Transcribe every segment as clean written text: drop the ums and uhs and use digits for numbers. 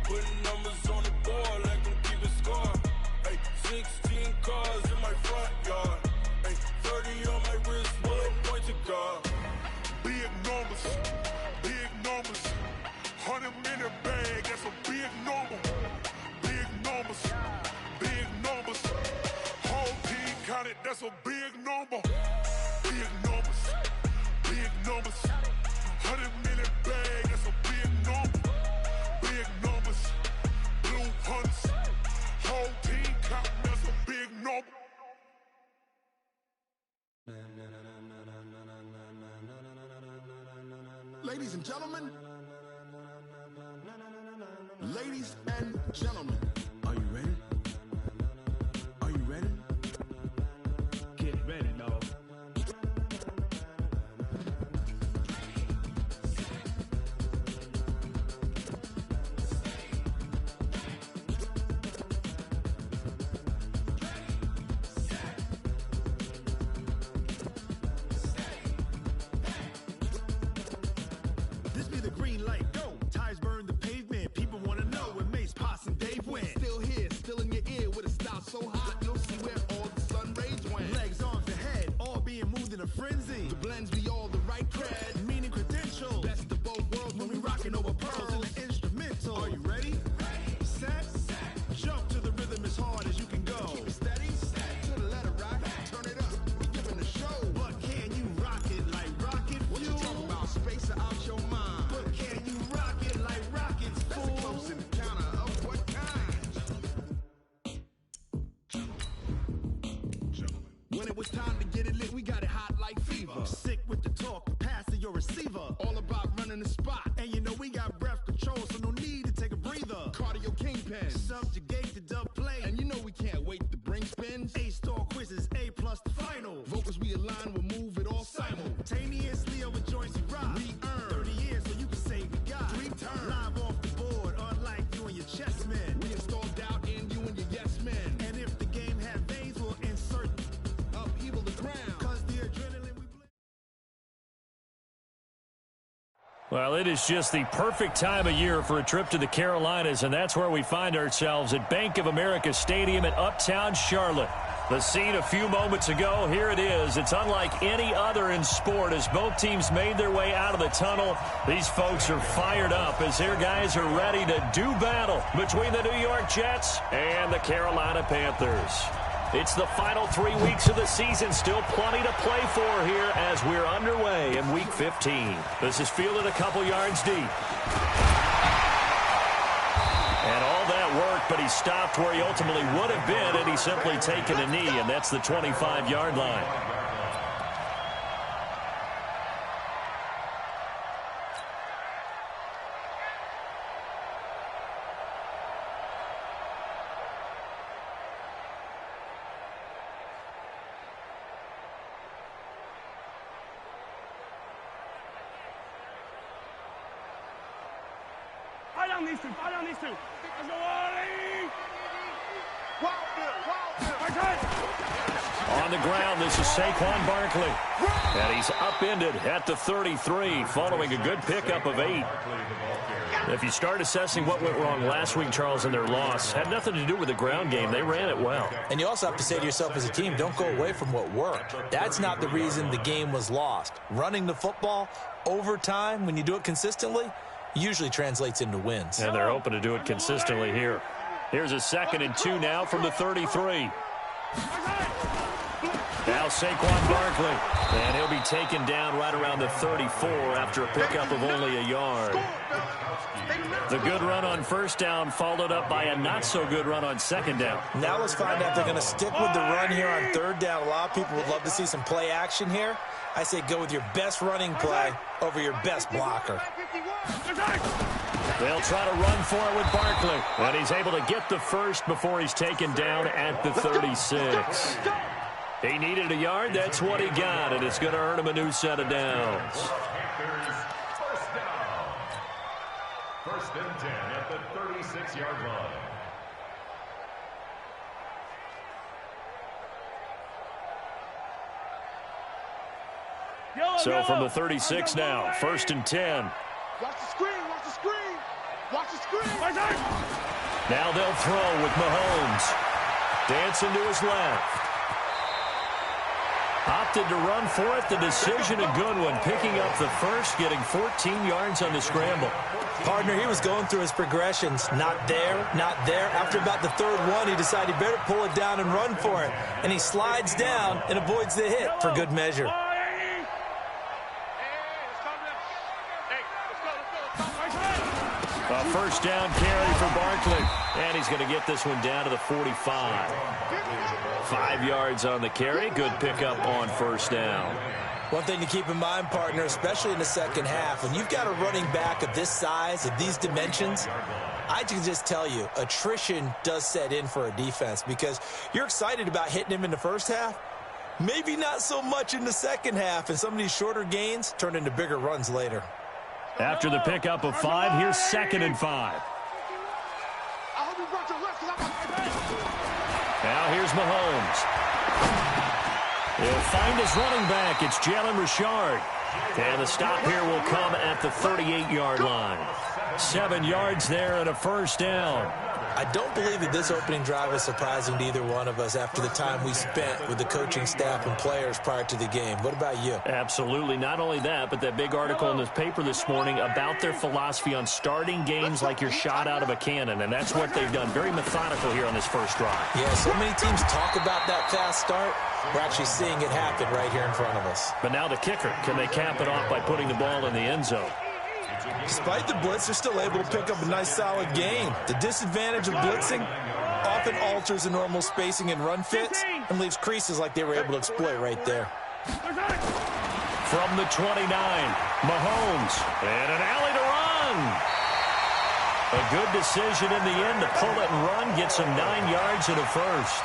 Putting numbers on the board like I'm keeping score. Ay, 16 cars in my front yard. Ay, 30 on my wrist, bullet point to God. Big numbers, 100-minute bag, that's a big number. Big numbers, whole team counted, that's a big number. Big numbers, 100-minute bag, that's a big number. Big numbers, blue hunts, whole team counting, that's a big number. Ladies and gentlemen, are you ready? Are you ready? Get ready, dog. This be the green light, go. Tires burn the pavement. People want to know where Mace, Potts, and Dave went. Still here, still in your ear with a style so hot, you'll see where all the sun rays went. Legs, arms, and head, all being moved in a frenzy. The blends be all the right cred, meaning credentials. Best of both worlds when we rockin' over pearls in the instrumental. Are you ready? Set, jump to the rhythm as hard as you can go. Keep it steady, to the letter rock, turn it up, we giving a show. But can you rock it like rocket fuel? What you talking about, space out your mind? But can you rock it like rockets, fool? That's a close encounter of what kind? When it was time to get it lit, we got it hot like fever. Sick with the talk, pass to your receiver. All about running the spot, and you know we got breath control, so no need to take a breather. Cardio kingpin, subjugate the dub play, and you know we can't wait to bring spins. A-star quizzes, A+ the final. Vocals we align, we'll move it all simultaneously over joints we rock. We earn 30 years, so you can say we got 3 turns. Live off the board, unlike you and your chess men. We install doubt in you and your yes men. And if the game had veins, we'll insert upheaval the ground. Cause the adrenaline we play. Well, it is just the perfect time of year for a trip to the Carolinas, and that's where we find ourselves at Bank of America Stadium in Uptown Charlotte. The scene a few moments ago, here it is. It's unlike any other in sport as both teams made their way out of the tunnel. These folks are fired up as their guys are ready to do battle between the New York Jets and the Carolina Panthers. It's the final 3 weeks of the season. Still plenty to play for here as we're underway in Week 15. This is fielded a couple yards deep. And all that work, but he stopped where he ultimately would have been had he simply taken a knee, and that's the 25-yard line. Fire on these two. On the ground, this is Saquon Barkley. And he's upended at the 33 following a good pickup of 8. If you start assessing what went wrong last week, Charles, in their loss, had nothing to do with the ground game. They ran it well. And you also have to say to yourself as a team, don't go away from what worked. That's not the reason the game was lost. Running the football over time, when you do it consistently, usually translates into wins. And they're hoping to do it consistently here. Here's a 2nd and 2 now from the 33. Now Saquon Barkley. And he'll be taken down right around the 34 after a pickup of only a yard. The good run on first down followed up by a not-so-good run on second down. Now let's find out if they're going to stick with the run here on third down. A lot of people would love to see some play action here. I say go with your best running play over your best blocker. They'll try to run for it with Barkley. And he's able to get the first before he's taken down at the 36. He needed a yard. That's what he got, and it's going to earn him a new set of downs. First and 10 at the 36-yard line. So from the 36 now, 1st and 10. Watch the screen, watch the screen. Watch the screen. Now they'll throw with Mahomes. Dancing to his left. Opted to run for it. The decision a good one. Picking up the first, getting 14 yards on the scramble. Partner, he was going through his progressions. Not there, not there. After about the third one, he decided he better pull it down and run for it. And he slides down and avoids the hit for good measure. A first down carry for Barkley. And he's going to get this one down to the 45. 5 yards on the carry. Good pickup on first down. One thing to keep in mind, partner, especially in the second half, when you've got a running back of this size, of these dimensions, I can just tell you, attrition does set in for a defense because you're excited about hitting him in the first half. Maybe not so much in the second half, and some of these shorter gains turn into bigger runs later. After the pickup of 5, here's 2nd and 5. Now here's Mahomes. He'll find his running back. It's Jalen Richard. And the stop here will come at the 38-yard line. 7 yards there and a first down. I don't believe that this opening drive is surprising to either one of us after the time we spent with the coaching staff and players prior to the game. What about you? Absolutely. Not only that, but that big article in the paper this morning about their philosophy on starting games like you're shot out of a cannon, and that's what they've done. Very methodical here on this first drive. Yeah, so many teams talk about that fast start. We're actually seeing it happen right here in front of us. But now the kicker. Can they cap it off by putting the ball in the end zone? Despite the blitz, they're still able to pick up a nice, solid gain. The disadvantage of blitzing often alters the normal spacing and run fits and leaves creases like they were able to exploit right there. From the 29, Mahomes, and an alley to run. A good decision in the end to pull it and run, gets him 9 yards and a first.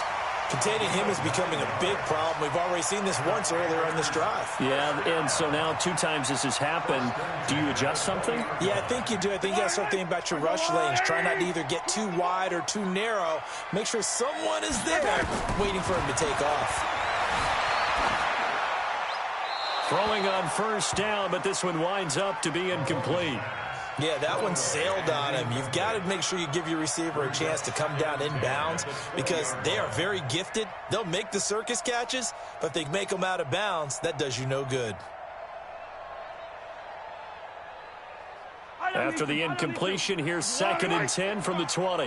Containing him is becoming a big problem. We've already seen this once earlier on this drive. Yeah, and so now 2 times this has happened. Do you adjust something? Yeah, I think you do. I think you got to start thinking about your rush lanes. Try not to either get too wide or too narrow. Make sure someone is there waiting for him to take off. Throwing on first down, but this one winds up to be incomplete. Yeah, that one sailed on him. You've got to make sure you give your receiver a chance to come down inbounds because they are very gifted. They'll make the circus catches, but if they make them out of bounds, that does you no good. After the incompletion, here's 2nd and 10 from the 20.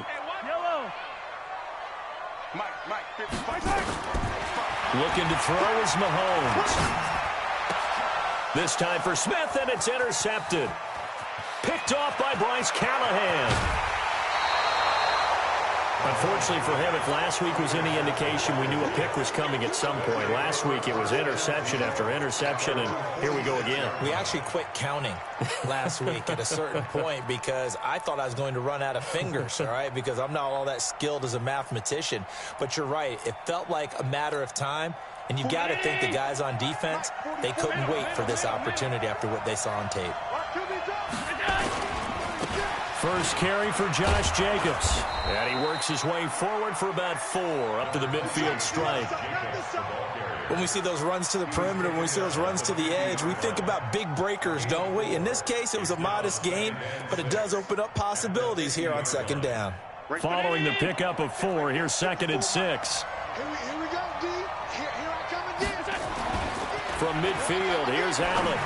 Looking to throw is Mahomes. This time for Smith, and it's intercepted. Picked off by Bryce Callahan. Unfortunately for him, if last week was any indication, we knew a pick was coming at some point. Last week it was interception after interception, and here we go again. We actually quit counting last week at a certain point because I thought I was going to run out of fingers, all right, because I'm not all that skilled as a mathematician. But you're right. It felt like a matter of time, and you got to think the guys on defense, they couldn't wait for this opportunity after what they saw on tape. First carry for Josh Jacobs. And he works his way forward for about 4 up to the midfield stripe. When we see those runs to the perimeter, when we see those runs to the edge, we think about big breakers, don't we? In this case, it was a modest gain, but it does open up possibilities here on 2nd down. Following the pickup of 4, here's 2nd and 6. Here we go, D. Here I come again. From midfield, here's Allen.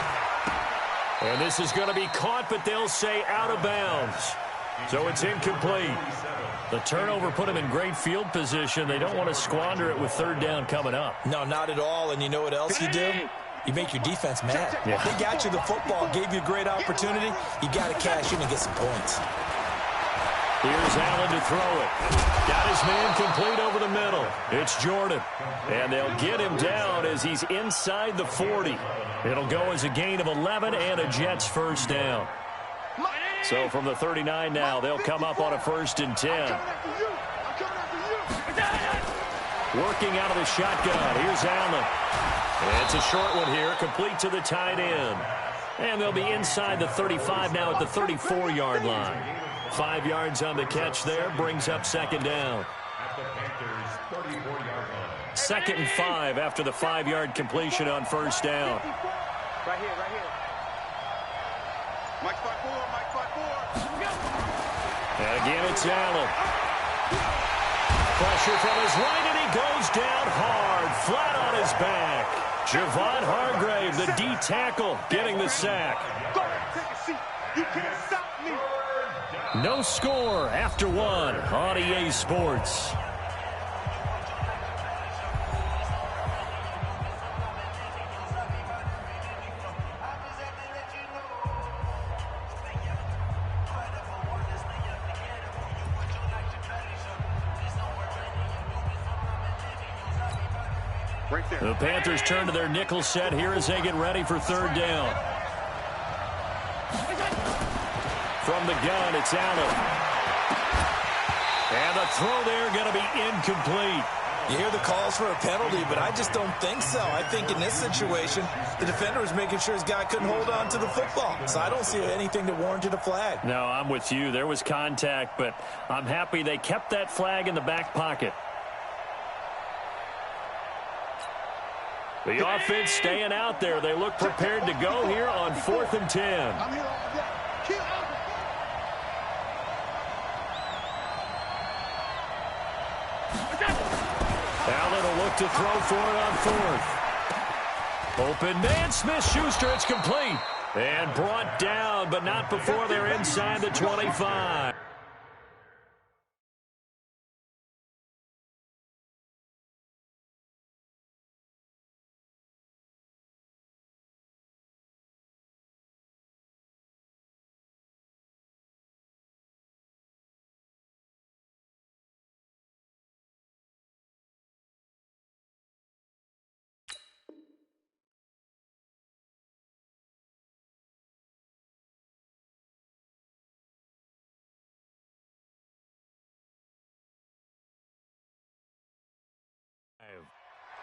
And this is going to be caught, but they'll say out of bounds. So it's incomplete. The turnover put them in great field position. They don't want to squander it with 3rd down coming up. No, not at all. And you know what else you do? You make your defense mad. Yeah. They got you the football, gave you a great opportunity. You got to cash in and get some points. Here's Allen to throw it. Got his man complete over the middle. It's Jordan. And they'll get him down as he's inside the 40. It'll go as a gain of 11 and a Jets first down. So from the 39 now, they'll come up on a 1st and 10. Working out of the shotgun. Here's Allen. It's a short one here, complete to the tight end. And they'll be inside the 35 now at the 34-yard line. 5 yards on the catch there, brings up 2nd down. 2nd and 5 after the 5-yard completion on 1st down. Right here. Mike 5-4. And again, it's Allen. Pressure from his right, and he goes down hard, flat on his back. Javon Hargrave, the D tackle, getting the sack. Go ahead, take a seat. You can't stop me. No score after one on EA Sports. Right there. The Panthers turn to their nickel set here as they get ready for third down. From the gun, it's Allen. And the throw there going to be incomplete. You hear the calls for a penalty, but I just don't think so. I think in this situation, the defender was making sure his guy couldn't hold on to the football. So I don't see anything that warranted a flag. No, I'm with you. There was contact, but I'm happy they kept that flag in the back pocket. The offense staying out there. They look prepared to go here on 4th and 10. I'm here all day. Kill Albert. Allen will look to throw for it on 4th. Open man, Smith-Schuster, it's complete. And brought down, but not before they're inside the 25.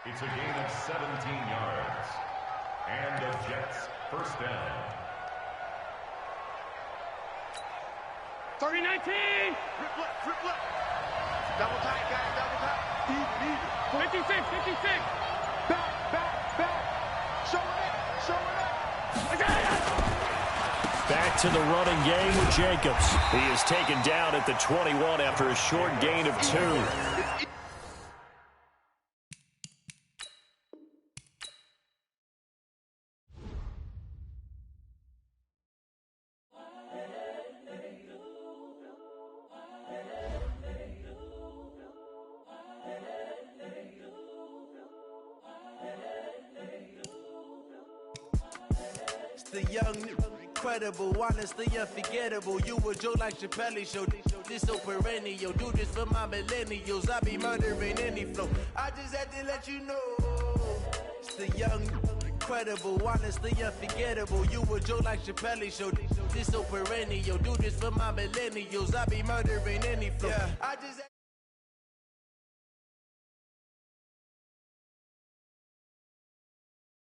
It's a gain of 17 yards. And the Jets first down. 30-19. Flip left. Double tight, guys, double tight. Even. 56, 56. Back. Show it up. Back to the running game with Jacobs. He is taken down at the 21 after a short gain of 2. The young, incredible, honestly unforgettable. You a joke like Chappelle Show. This so perennial. Do this for my millennials. I be murdering any flow. I just had to let you know. It's the young, incredible, honestly unforgettable. You a joke like Chappelle Show. This so perennial. Do this for my millennials. I be murdering any flow. I just